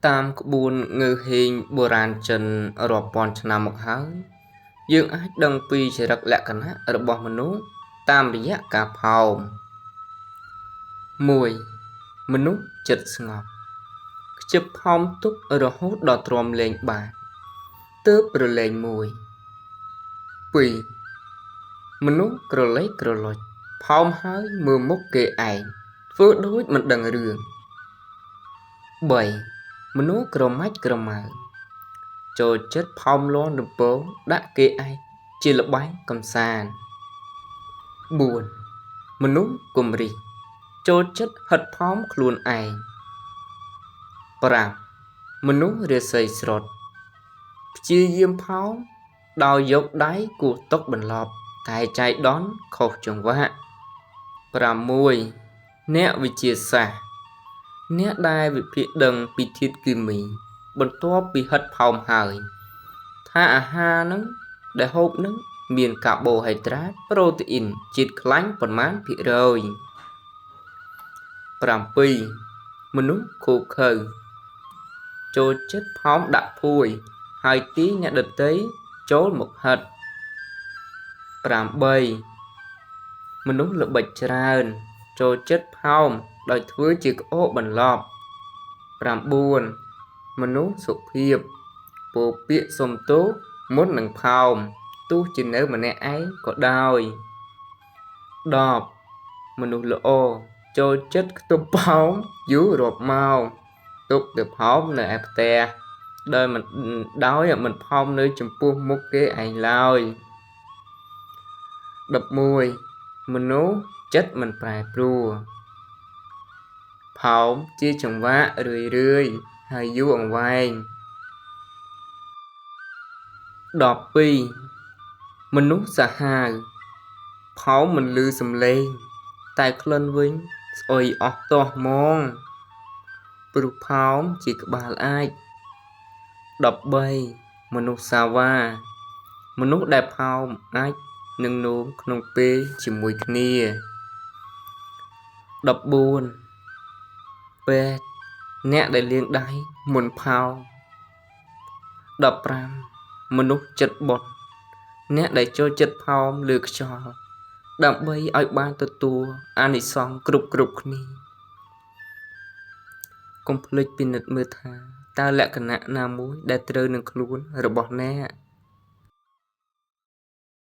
Tamក្បួនងើហេងបុរាណចិនរាប់ពាន់ឆ្នាំមកហើយយើងអាចដឹងពីចរិតលក្ខណៈរបស់មនុស្សតាមរយៈការផោម 1. មនុស្សចិត្តស្ងប់ខ្ជិបផោមទុករហូតដល់ទ្រាំលេងបានទើបប្រឡែងមួយ 2. មនុស្សក្រឡេកក្រឡុចផោមហើយមើលមុខគេឯងធ្វើដូចមិនដឹងរឿង 3. មនុស្សក្រមាច់ក្រម៉ៅចូលចិត្តផោមលាន់រំពងដាក់គេឯងជាល្បែងកំសាន្ត 4. មនុស្សគំរិះចូលចិត្តហិតផោមខ្លួនឯង 5. មនុស្សរាសីស្រុតព្យាយាមផោមដោយយកដៃគោះតុបន្លប់តែចៃដន្យខុសចង្វាក់ 6. អ្នកវិទ្យាសាស្ត្រអ្នកដែលវិភាគដឹងពីធាតុគីមីបន្ទាប់ពីហិតផោមហើយថាអាហារនឹងដែលហូបនឹងមានកាបូហៃដ្រាតប្រូតេអ៊ីនជាតិខ្លាញ់ប៉ុន្មានភាគរយ 7. មនុស្សឃោរឃៅចូលចិត្តផោមដាក់ភួយហើយទីអ្នកដទៃចូលមកហិត 8. មនុស្សល្បិចច្រើនចូលចិត្តផោមដោយធ្វើជាក្អូកបន្លប់ 9. មនុស្សសុភាពពោលពាក្យសុំទោសមុននឹងផោមទោះជានៅម្នាក់ឯងក៏ដោយ 10. មនុស្សល្អចូលចិត្តខ្ទប់ផោមយូររាប់ម៉ោងទុកទៅផោមនៅឯផ្ទះដោយមិនផោមនៅចំពោះមុខគេឯងឡើយ 11. មនុស្សចិត្តមិនប្រែប្រួលផោមជាចង្វាក់រឿយហើយយូរអង្វែង 12. មនុស្សសាហាវផោមមិនឮសំឡេងតែក្លិនវិញស្អុយអស់ទាស់ហ្មងព្រោះផោមជាក្បាលអាច 13. មនុស្សសាវ៉ាមនុស្សដែលផោមអាចនឹងនោមក្នុងពេលជាមួយគ្នា 14. ពេទ្យអ្នកដែលលាងដៃមុនផោម 15. មនុស្សចិត្តបុតអ្នកដែលចូលចិត្តផោមលើខ្យល់ដើម្បីឲ្យបានទទួលអានិសង្សគ្រប់គ្នាកុំភ្លេចពិនិត្យមើលថាតើលក្ខណៈណាមួយដែលត្រូវនឹងខ្លួនរបស់អ្នក